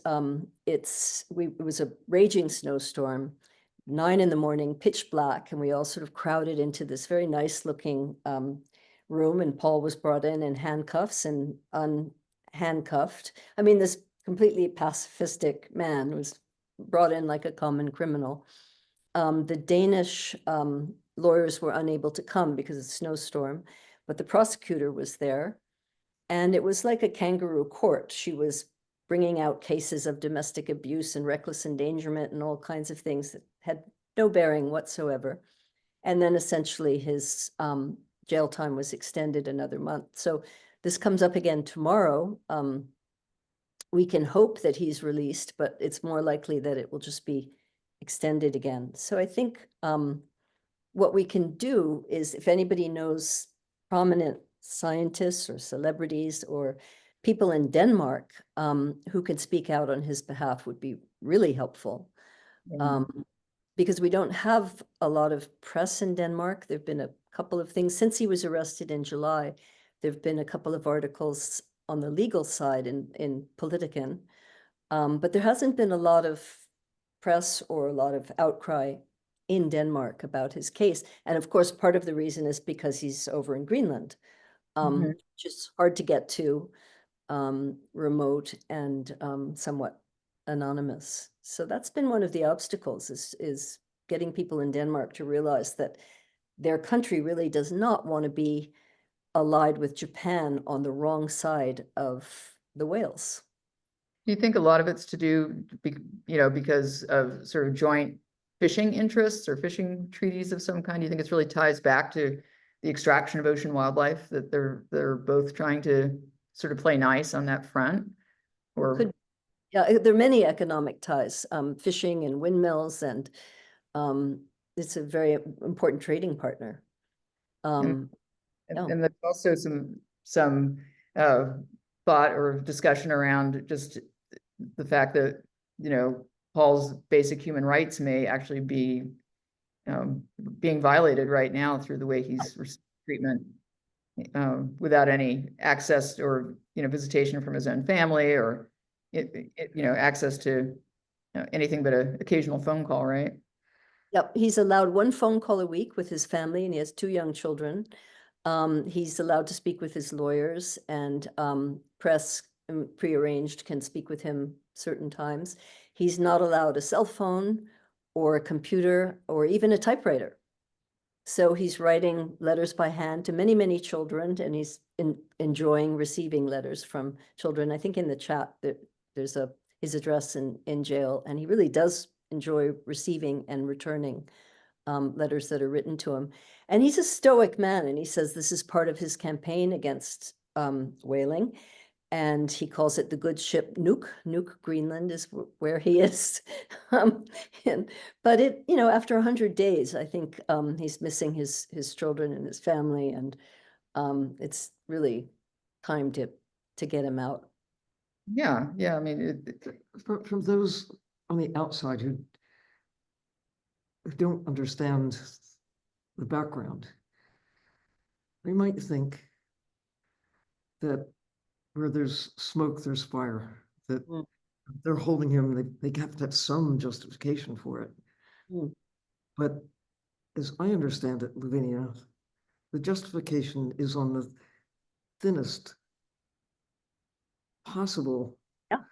[SPEAKER 3] it was a raging snowstorm, 9 in the morning, pitch black, and we all sort of crowded into this very nice looking room, and Paul was brought in handcuffs and unhandcuffed. I mean, this completely pacifistic man was brought in like a common criminal. The Danish lawyers were unable to come because of the snowstorm, but the prosecutor was there. And it was like a kangaroo court. She was bringing out cases of domestic abuse and reckless endangerment and all kinds of things that had no bearing whatsoever. And then essentially his jail time was extended another month. So this comes up again tomorrow. We can hope that he's released, but it's more likely that it will just be extended again. So I think what we can do is, if anybody knows prominent scientists or celebrities or people in Denmark who can speak out on his behalf, would be really helpful.
[SPEAKER 1] Yeah.
[SPEAKER 3] Because we don't have a lot of press in Denmark. There've been a couple of things since he was arrested in July. There've been a couple of articles on the legal side in Politiken, but there hasn't been a lot of press or a lot of outcry in Denmark about his case. And of course, part of the reason is because he's over in Greenland,
[SPEAKER 1] Mhm.
[SPEAKER 3] which is hard to get to, remote and somewhat anonymous. So that's been one of the obstacles, is getting people in Denmark to realize that their country really does not want to be allied with Japan on the wrong side of the whales.
[SPEAKER 1] Do you think a lot of it's to do, because of sort of joint fishing interests or fishing treaties of some kind? Do you think it's really ties back to the extraction of ocean wildlife, that they're both trying to sort of play nice on that front? Or
[SPEAKER 3] Yeah, there are many economic ties, fishing and windmills, and it's a very important trading partner.
[SPEAKER 1] and,
[SPEAKER 3] Yeah.
[SPEAKER 1] and there's also some thought or discussion around just the fact that, Paul's basic human rights may actually be being violated right now through the way he's receiving treatment, without any access or, visitation from his own family, or access to anything but an occasional phone call, right?
[SPEAKER 3] Yep, he's allowed one phone call a week with his family, and he has 2 young children. He's allowed to speak with his lawyers, and press prearranged can speak with him certain times. He's not allowed a cell phone or a computer or even a typewriter. So he's writing letters by hand to many, many children, and he's enjoying receiving letters from children. I think in the chat that there's his address in jail, and he really does enjoy receiving and returning letters that are written to him. And he's a stoic man, and he says this is part of his campaign against whaling. And he calls it the good ship Nuuk. Nuuk, Greenland is where he is. But after 100 days, I think he's missing his children and his family, and it's really time to get him out.
[SPEAKER 1] Yeah, I mean,
[SPEAKER 2] From those on the outside who don't understand the background, they might think that where there's smoke, there's fire, that
[SPEAKER 3] Mm.
[SPEAKER 2] they're holding him, they have to have some justification for it.
[SPEAKER 3] Mm.
[SPEAKER 2] But as I understand it, Lavinia, the justification is on the thinnest possible,
[SPEAKER 3] Yeah.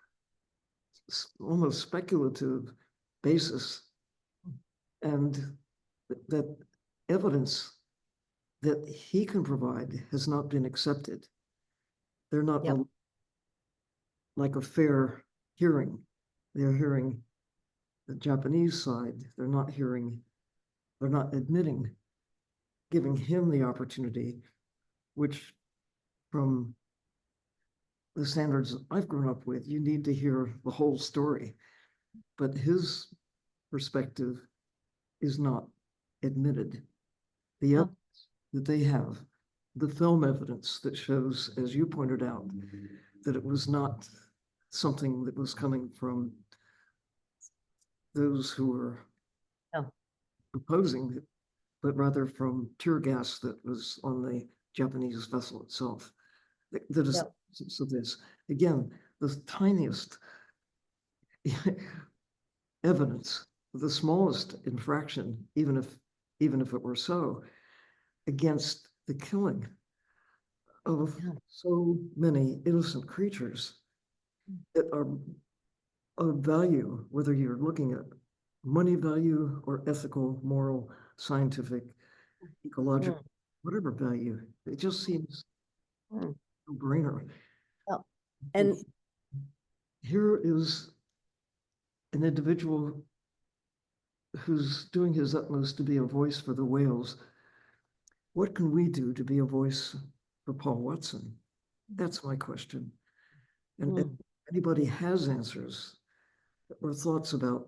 [SPEAKER 2] almost speculative basis. And that evidence that he can provide has not been accepted. They're not
[SPEAKER 3] Yep.
[SPEAKER 2] like a fair hearing. They're hearing the Japanese side. They're not admitting, giving him the opportunity, which from the standards I've grown up with, you need to hear the whole story. But his perspective is not admitted. The
[SPEAKER 3] Oh.
[SPEAKER 2] evidence that they have, the film evidence that shows, as you pointed out, that it was not something that was coming from those who were
[SPEAKER 3] Oh.
[SPEAKER 2] opposing it, but rather from tear gas that was on the Japanese vessel itself. That is, so this, again, the tiniest evidence, the smallest infraction, even if it were so, against the killing of so many innocent creatures that are of value, whether you're looking at money value or ethical, moral, scientific, ecological, whatever value. It just seems no brainer.
[SPEAKER 3] Oh. And
[SPEAKER 2] here is an individual who's doing his utmost to be a voice for the whales. What can we do to be a voice for Paul Watson? That's my question. And if anybody has answers or thoughts about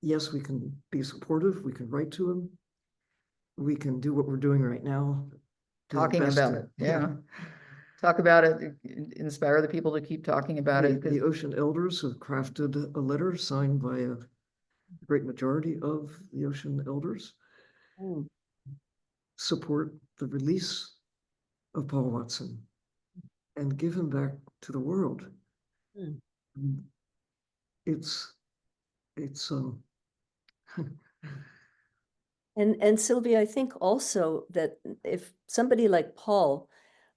[SPEAKER 2] yes, we can be supportive, we can write to him. We can do what we're doing right now. do our
[SPEAKER 1] Talking
[SPEAKER 2] best
[SPEAKER 1] about
[SPEAKER 2] to-
[SPEAKER 1] it, yeah. Talk about it, inspire the people to keep talking about it. 'cause-
[SPEAKER 2] The ocean elders have crafted a letter signed by a great majority of the ocean elders,
[SPEAKER 3] Mm.
[SPEAKER 2] support the release of Paul Watson and give him back to the world.
[SPEAKER 3] Mm.
[SPEAKER 2] It's
[SPEAKER 3] And Sylvia, I think also that if somebody like Paul,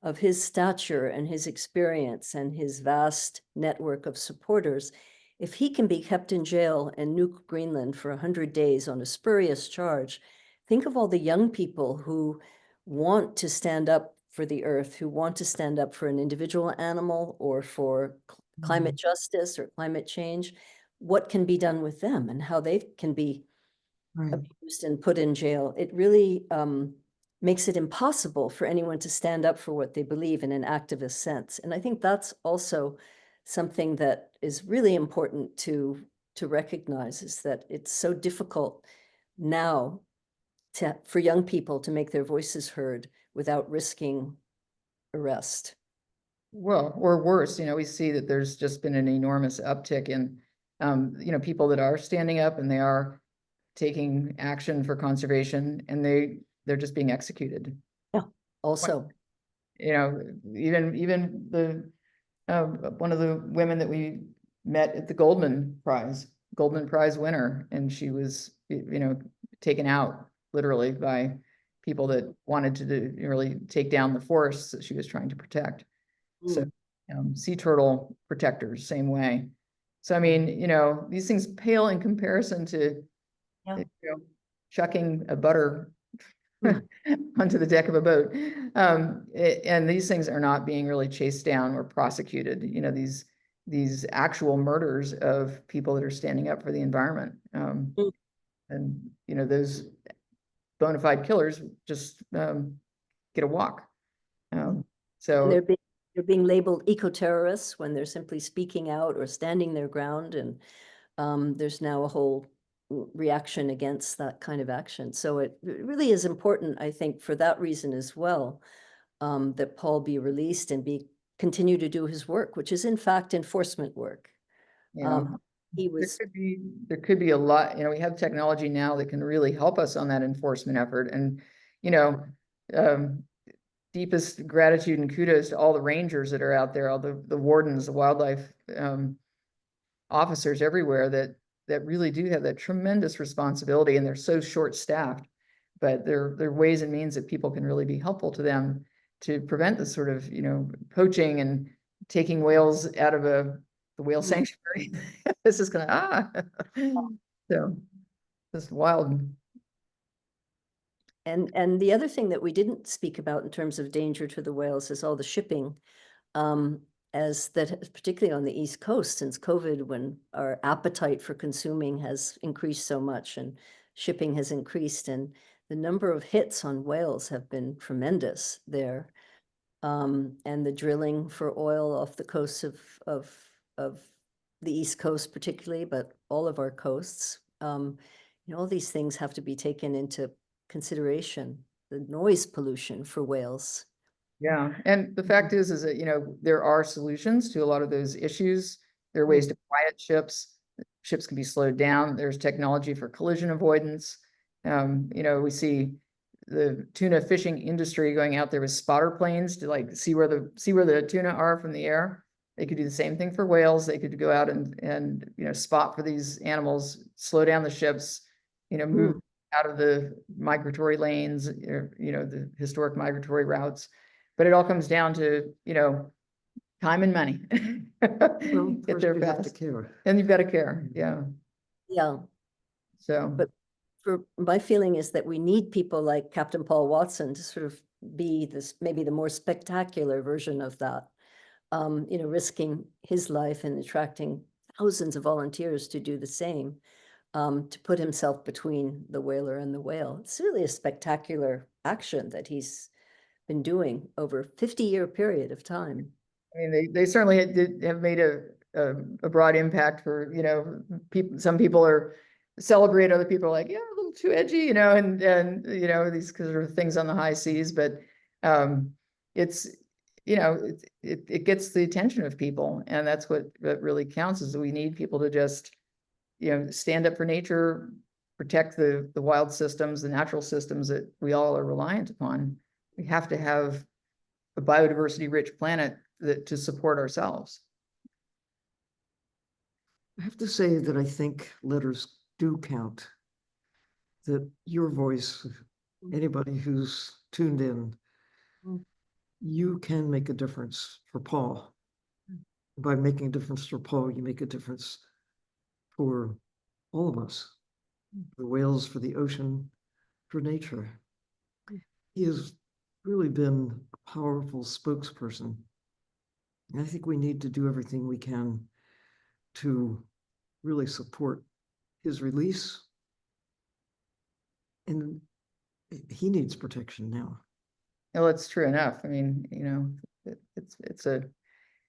[SPEAKER 3] of his stature and his experience and his vast network of supporters, if he can be kept in jail in Nuuk, Greenland for 100 days on a spurious charge, think of all the young people who want to stand up for the earth, who want to stand up for an individual animal or for climate justice or climate change. What can be done with them and how they can be
[SPEAKER 2] right.
[SPEAKER 3] abused and put in jail. It really makes it impossible for anyone to stand up for what they believe in an activist sense. And I think that's also something that is really important to recognize, is that it's so difficult now for young people to make their voices heard without risking arrest.
[SPEAKER 1] Well, or worse, we see that there's just been an enormous uptick in, people that are standing up and they are taking action for conservation, and they're just being executed.
[SPEAKER 3] Yeah. Also,
[SPEAKER 1] Even the one of the women that we met at the Goldman Prize winner, and she was taken out literally by people that wanted to really take down the forests that she was trying to protect. So sea turtle protectors, same way. So I mean, these things pale in comparison to
[SPEAKER 3] Yeah.
[SPEAKER 1] chucking a butter onto the deck of a boat. And these things are not being really chased down or prosecuted, these actual murders of people that are standing up for the environment. And, those bona fide killers just get a walk.
[SPEAKER 3] And
[SPEAKER 1] So
[SPEAKER 3] they're being labeled eco-terrorists when they're simply speaking out or standing their ground. And there's now a whole reaction against that kind of action. So it really is important, I think, for that reason as well, that Paul be released and continue to do his work, which is in fact enforcement work. He was
[SPEAKER 1] there could be a lot, we have technology now that can really help us on that enforcement effort. And, deepest gratitude and kudos to all the rangers that are out there, all the wardens, the wildlife officers everywhere that really do have that tremendous responsibility, and they're so short-staffed. But there are ways and means that people can really be helpful to them to prevent this sort of, poaching and taking whales out of the whale sanctuary. This is gonna so just wild.
[SPEAKER 3] And the other thing that we didn't speak about in terms of danger to the whales is all the shipping, as that, particularly on the East Coast since COVID, when our appetite for consuming has increased so much and shipping has increased, and the number of hits on whales have been tremendous there. And the drilling for oil off the coasts of the East Coast particularly, but all of our coasts, all these things have to be taken into consideration, the noise pollution for whales.
[SPEAKER 1] Yeah, and the fact is that, there are solutions to a lot of those issues. There are ways to quiet ships. Ships can be slowed down. There's technology for collision avoidance. We see the tuna fishing industry going out there with spotter planes to see where the tuna are from the air. They could do the same thing for whales. They could go out and spot for these animals, slow down the ships, move out of the migratory lanes, the historic migratory routes. But it all comes down to, time and money.
[SPEAKER 2] Well,
[SPEAKER 1] Get
[SPEAKER 2] first
[SPEAKER 1] there
[SPEAKER 2] you have to
[SPEAKER 1] fast.
[SPEAKER 2] care.
[SPEAKER 1] And you've got to care, yeah.
[SPEAKER 3] Yeah.
[SPEAKER 1] So.
[SPEAKER 3] But for my feeling is that we need people like Captain Paul Watson to sort of be this, maybe the more spectacular version of that, risking his life and attracting thousands of volunteers to do the same, to put himself between the whaler and the whale. It's really a spectacular action that he's been doing over a 50-year period of time.
[SPEAKER 1] I mean, they certainly have made a broad impact for, people. Some people are celebrate. Other people are like, yeah, a little too edgy, you know, and you know, these sort of things on the high seas, but it's, you know, it gets the attention of people, and that's what really counts, is that we need people to just, you know, stand up for nature, protect the wild systems, the natural systems that we all are reliant upon. We have to have a biodiversity rich planet to support ourselves.
[SPEAKER 2] I have to say that I think letters do count. That your voice, anybody who's tuned in, you can make a difference for Paul. By making a difference for Paul, you make a difference for all of us, for the whales, for the ocean, for nature. He has really been a powerful spokesperson. And I think we need to do everything we can to really support his release. And he needs protection now.
[SPEAKER 1] Well, it's true enough. I mean, you know, it's a,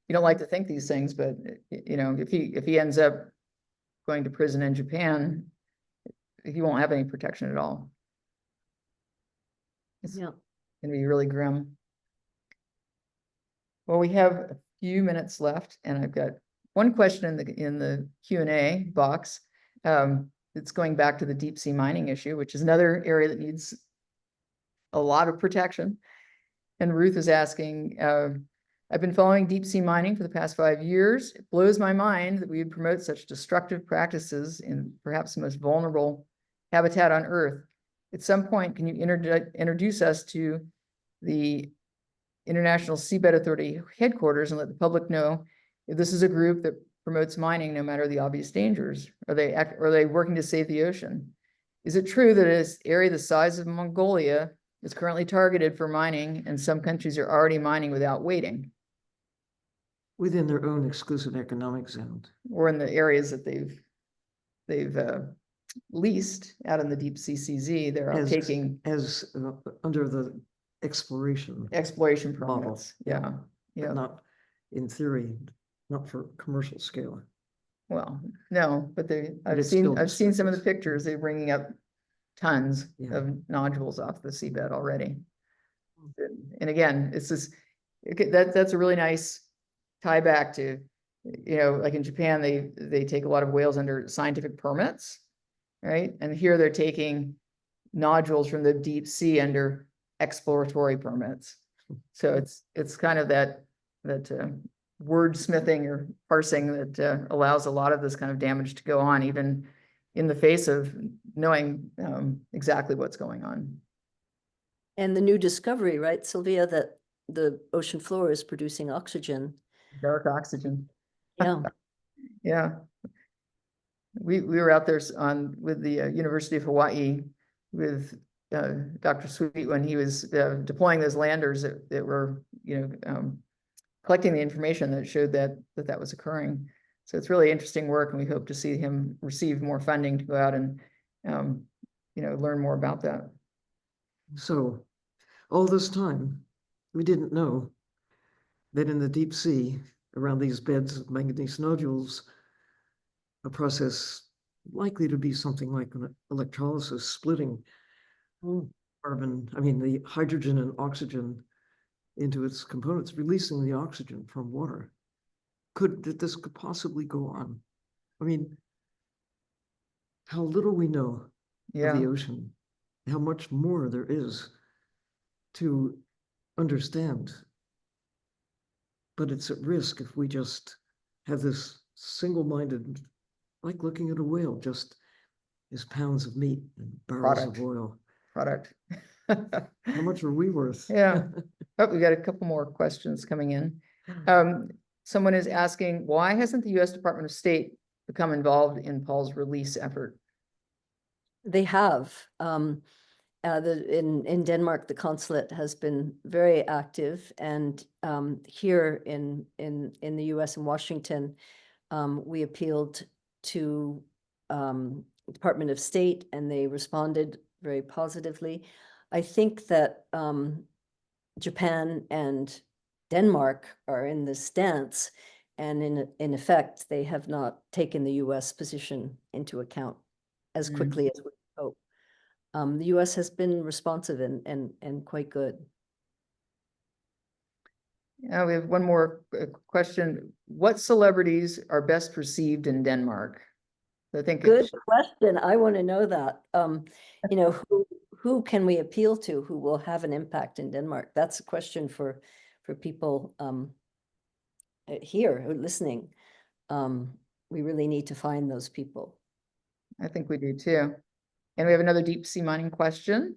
[SPEAKER 1] you don't like to think these things, but you know, if he ends up going to prison in Japan, he won't have any protection at all. It's
[SPEAKER 3] Yeah.
[SPEAKER 1] gonna be really grim. Well, we have a few minutes left, and I've got one question in the Q&A box. It's going back to the deep sea mining issue, which is another area that needs a lot of protection. And Ruth is asking, I've been following deep sea mining for the past 5 years. It blows my mind that we would promote such destructive practices in perhaps the most vulnerable habitat on Earth. At some point, can you introduce us to the International Seabed Authority headquarters and let the public know if this is a group that promotes mining no matter the obvious dangers? Are they working to save the ocean? Is it true that an area the size of Mongolia is currently targeted for mining, and some countries are already mining without waiting?
[SPEAKER 2] Within their own exclusive economic zone.
[SPEAKER 1] Or in the areas that they've leased out in the deep sea CZ, they're taking
[SPEAKER 2] as under the exploration
[SPEAKER 1] model. Permits. Yeah, yeah.
[SPEAKER 2] But not in theory, not for commercial scale.
[SPEAKER 1] Well, no, but I've
[SPEAKER 2] it's
[SPEAKER 1] seen
[SPEAKER 2] still
[SPEAKER 1] some of the
[SPEAKER 2] destructive.
[SPEAKER 1] pictures. They're bringing up tons
[SPEAKER 2] Yeah.
[SPEAKER 1] of nodules off the seabed already. And again, it's this, that's a really nice tie back to, you know, like in Japan, they take a lot of whales under scientific permits, right? And here they're taking nodules from the deep sea under exploratory permits. So it's kind of that wordsmithing or parsing that allows a lot of this kind of damage to go on, even in the face of knowing exactly what's going on.
[SPEAKER 3] And the new discovery, right, Sylvia, that the ocean floor is producing oxygen.
[SPEAKER 1] Dark oxygen.
[SPEAKER 3] Yeah.
[SPEAKER 1] Yeah. We were out there with the University of Hawaii with Dr. Sweet when he was deploying those landers that were, you know, collecting the information that showed that was occurring. So it's really interesting work, and we hope to see him receive more funding to go out and, you know, learn more about that.
[SPEAKER 2] So all this time, we didn't know that in the deep sea, around these beds of manganese nodules, a process likely to be something like an electrolysis, splitting carbon, the hydrogen and oxygen into its components, releasing the oxygen from water. This could possibly go on? I mean, how little we know of the ocean, how much more there is to understand. But it's at risk if we just have this single-minded, like looking at a whale, just as pounds of meat and barrels of oil.
[SPEAKER 1] Product.
[SPEAKER 2] How much are we worth?
[SPEAKER 1] Yeah. Oh, we got a couple more questions coming in. Someone is asking, why hasn't the U.S. Department of State become involved in Paul's release effort?
[SPEAKER 3] They have. In Denmark, the consulate has been very active, and here in the U.S. in Washington, we appealed to Department of State, and they responded very positively. I think that Japan and Denmark are in this stance, and in effect, they have not taken the U.S. position into account as
[SPEAKER 1] Mm.
[SPEAKER 3] quickly as we hope. The US has been responsive and quite good.
[SPEAKER 1] We have one more question. What celebrities are best perceived in Denmark? I think
[SPEAKER 3] Good question. I want to know that. You know, who can we appeal to who will have an impact in Denmark? That's a question for people here who are listening. We really need to find those people.
[SPEAKER 1] I think we do too. And we have another deep sea mining question.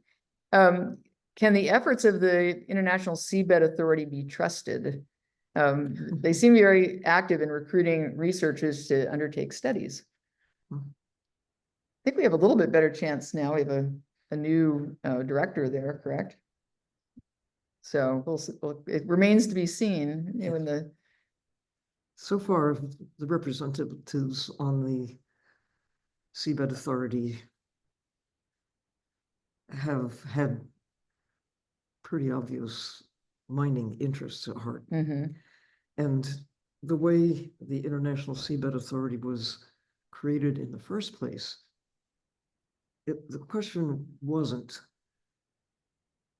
[SPEAKER 1] Can the efforts of the International Seabed Authority be trusted? They seem very active in recruiting researchers to undertake studies. I think we have a little bit better chance now. We have a new director there, correct? So it remains to be seen, you know, in the.
[SPEAKER 2] So far, the representatives on the Seabed Authority have had pretty obvious mining interests at heart.
[SPEAKER 1] Mhm.
[SPEAKER 2] And the way the International Seabed Authority was created in the first place, the question wasn't,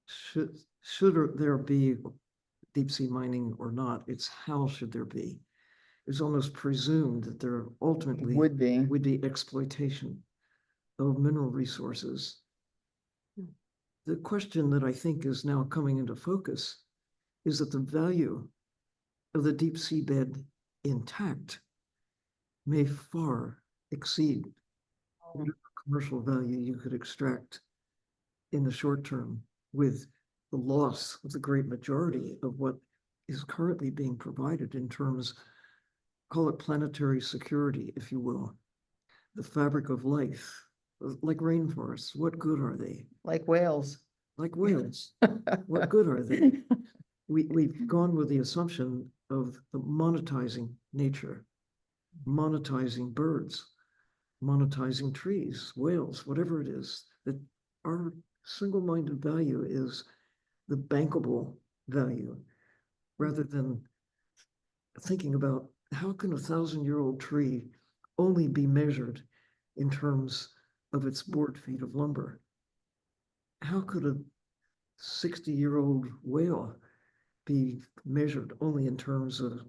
[SPEAKER 2] should there be deep sea mining or not? It's how should there be? It's almost presumed that there ultimately
[SPEAKER 1] Would be.
[SPEAKER 2] would be exploitation of mineral resources. The question that I think is now coming into focus is that the value of the deep seabed intact may far exceed whatever commercial value you could extract in the short term with the loss of the great majority of what is currently being provided in terms, call it planetary security, if you will, the fabric of life, like rainforests. What good are they?
[SPEAKER 1] Like whales.
[SPEAKER 2] Like whales. What good are they? We've gone with the assumption of the monetizing nature, monetizing birds, monetizing trees, whales, whatever it is, that our single-minded value is the bankable value, rather than thinking about how can a 1,000-year-old tree only be measured in terms of its board feet of lumber? How could a 60-year-old whale be measured only in terms of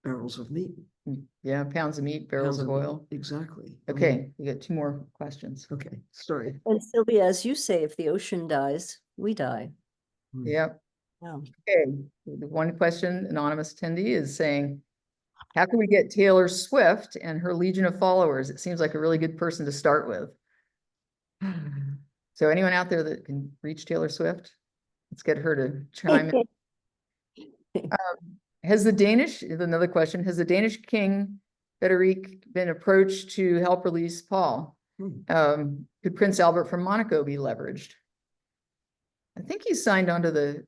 [SPEAKER 2] barrels of meat?
[SPEAKER 1] Yeah, pounds of meat, barrels
[SPEAKER 2] Pounds
[SPEAKER 1] of
[SPEAKER 2] meat.
[SPEAKER 1] oil.
[SPEAKER 2] Exactly.
[SPEAKER 1] Okay, we got 2 more questions.
[SPEAKER 2] Okay, sorry.
[SPEAKER 3] And Sylvia, as you say, if the ocean dies, we die.
[SPEAKER 1] Yep.
[SPEAKER 3] Yeah.
[SPEAKER 1] Okay, the one question, anonymous attendee is saying, how can we get Taylor Swift and her legion of followers? It seems like a really good person to start with. So anyone out there that can reach Taylor Swift, let's get her to chime in. Has another question, has the Danish king Frederick been approached to help release Paul? Could Prince Albert from Monaco be leveraged? I think he's signed on to the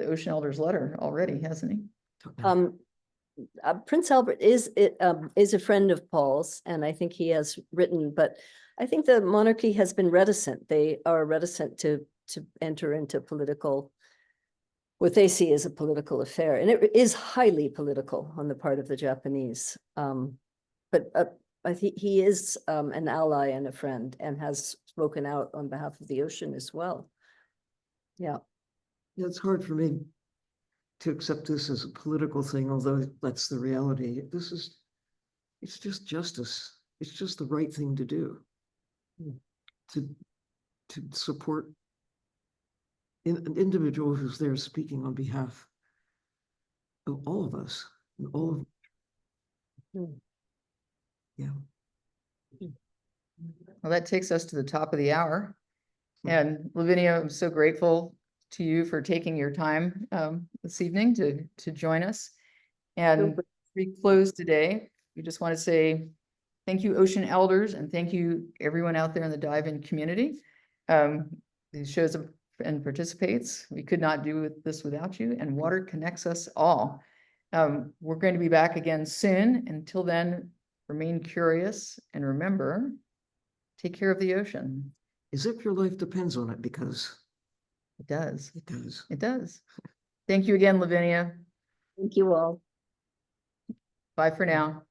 [SPEAKER 1] Ocean Elders letter already, hasn't he?
[SPEAKER 3] Prince Albert is a friend of Paul's, and I think he has written, but I think the monarchy has been reticent. They are reticent to enter into what they see as a political affair, and it is highly political on the part of the Japanese. But I think he is an ally and a friend, and has spoken out on behalf of the ocean as well. Yeah.
[SPEAKER 2] Yeah, it's hard for me to accept this as a political thing, although that's the reality. It's just justice. It's just the right thing to do. To support an individual who's there speaking on behalf of all of us, and all of, yeah.
[SPEAKER 1] Well, that takes us to the top of the hour. And Lavinia, I'm so grateful to you for taking your time this evening to join us. And we close today. We just want to say thank you, Ocean Elders, and thank you everyone out there in the dive-in community. These shows and participates. We could not do this without you, and water connects us all. We're going to be back again soon. Until then, remain curious and remember, take care of the ocean.
[SPEAKER 2] As if your life depends on it, because
[SPEAKER 1] it does.
[SPEAKER 2] It does.
[SPEAKER 1] It does. Thank you again, Lavinia.
[SPEAKER 3] Thank you all.
[SPEAKER 1] Bye for now.